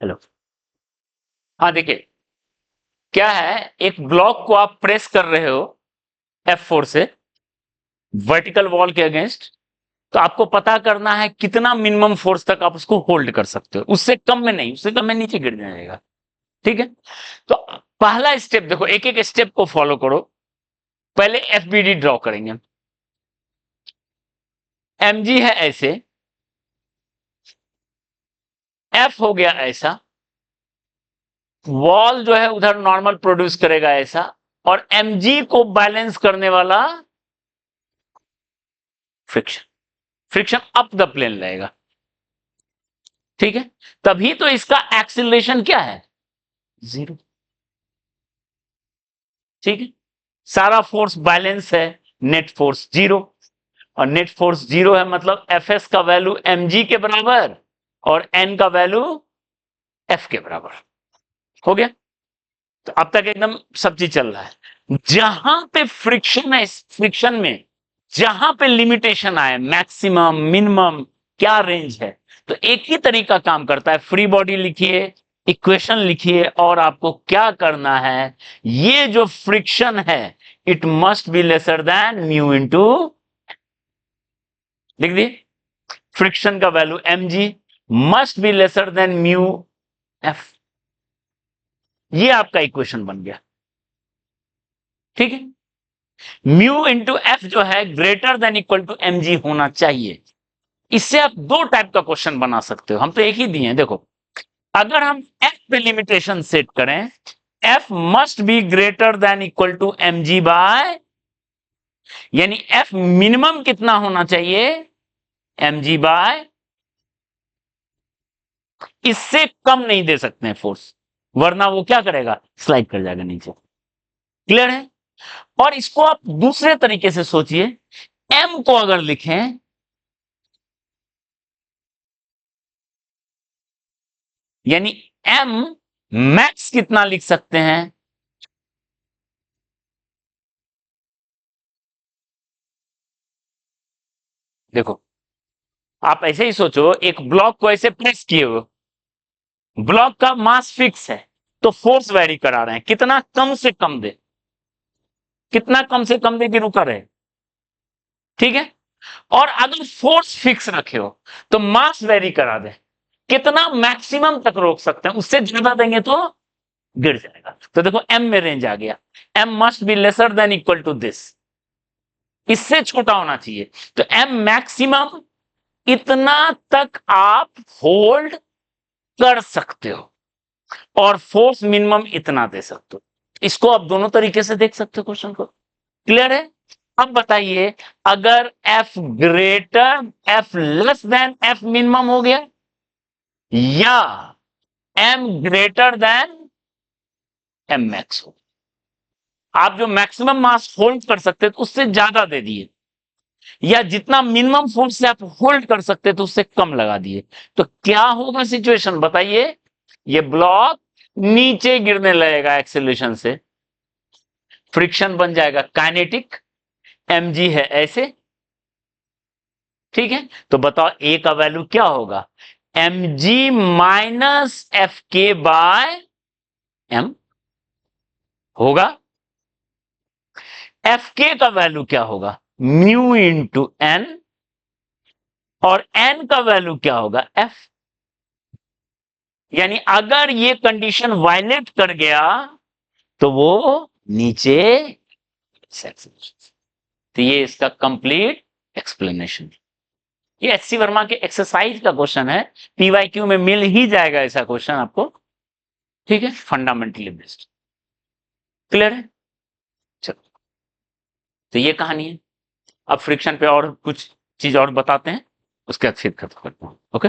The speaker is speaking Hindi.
हेलो। हाँ देखिए, क्या है, एक ब्लॉक को आप प्रेस कर रहे हो F4 से वर्टिकल वॉल के अगेंस्ट, तो आपको पता करना है कितना मिनिमम फोर्स तक आप उसको होल्ड कर सकते हो। उससे कम में नहीं, उससे कम में नीचे गिर जाएगा। ठीक है, तो पहला स्टेप देखो, एक एक स्टेप को फॉलो करो। पहले FBD ड्रॉ करेंगे। mg है ऐसे, F हो गया ऐसा, वॉल जो है उधर नॉर्मल प्रोड्यूस करेगा ऐसा, और mg को बैलेंस करने वाला friction, friction up the plane रहेगा। ठीक है, तभी तो इसका एक्सीलरेशन क्या है, 0। ठीक है, सारा फोर्स बैलेंस है, नेट फोर्स 0, और नेट फोर्स 0 है मतलब Fs का वैल्यू mg के बराबर और n का वैल्यू F के बराबर। हो गया, तो अब तक एकदम सब चीज चल रहा है। जहां पे फ्रिक्शन है, इस फ्रिक्शन में जहां पे लिमिटेशन आए, मैक्सिमम मिनिमम क्या रेंज है, तो एक ही तरीका काम करता है। फ्री बॉडी लिखिए, इक्वेशन लिखिए, और आपको क्या करना है, ये जो फ्रिक्शन है it must be lesser then mu into, लिख दिए, फ्रिक्शन का value mg must be lesser then mu f। ये आपका इक्वेशन बन गया। ठीक है, म्यू इंटू एफ जो है greater than equal to mg होना चाहिए। इससे आप दो टाइप का क्वेश्चन बना सकते हो, हम तो एक ही दिए हैं। देखो, अगर हम f पे लिमिटेशन सेट करें, f must be greater than equal to mg by, यानी f मिनिमम कितना होना चाहिए, mg बाय, इससे कम नहीं दे सकते हैं फोर्स, वरना वो क्या करेगा, स्लाइड कर जाएगा नीचे। क्लियर है? और इसको आप दूसरे तरीके से सोचिए, m को अगर लिखें, यानी m मैक्स कितना लिख सकते हैं, देखो आप ऐसे ही सोचो, एक ब्लॉक को ऐसे प्रेस किए हो, ब्लॉक का मास फिक्स है, तो फोर्स वेरी करा रहे हैं, कितना कम से कम दे, कितना कम से कम दे कि रुका रहे। ठीक है, और अगर फोर्स फिक्स रखे हो तो मास वेरी करा दे, कितना मैक्सिमम तक रोक सकते हैं, उससे ज्यादा देंगे तो गिर जाएगा। तो देखो m में रेंज आ गया, m must be lesser than equal to this, इससे छोटा होना चाहिए। तो m मैक्सिमम, इतना तक आप होल्ड कर सकते हो, और फोर्स मिनिमम इतना दे सकते हो। इसको आप दोनों तरीके से देख सकते हो क्वेश्चन को। क्लियर है? अब बताइए, अगर F greater, F less than F minimum हो गया, या M greater than M max हो, आप जो मैक्सिमम मास होल्ड कर सकते थे उससे ज्यादा दे दिए, या जितना मिनिमम फोर्स से आप होल्ड कर सकते थे उससे कम लगा दिए, तो क्या होगा सिचुएशन बताइए, ये ब्लॉक नीचे गिरने लगेगा एक्सेलरेशन से, फ्रिक्शन बन जाएगा काइनेटिक, mg है ऐसे। ठीक है, तो बताओ a का वैल्यू क्या होगा, mg माइनस एफ के बाय m होगा। एफ के का वैल्यू क्या होगा, म्यू इंटू n, और n का वैल्यू क्या होगा, f। यानी अगर ये कंडीशन वायलेट कर गया तो वो नीचे, तो ये इसका कंप्लीट एक्सप्लेनेशन। ये एचसी वर्मा के एक्सरसाइज का क्वेश्चन है, पीवाईक्यू में मिल ही जाएगा ऐसा क्वेश्चन आपको। ठीक है, फंडामेंटली बेस्ड। क्लियर है? चलो, तो ये कहानी है। अब फ्रिक्शन पे और कुछ चीज और बताते हैं, उसके बाद फिर खत्म करता हूं। ओके।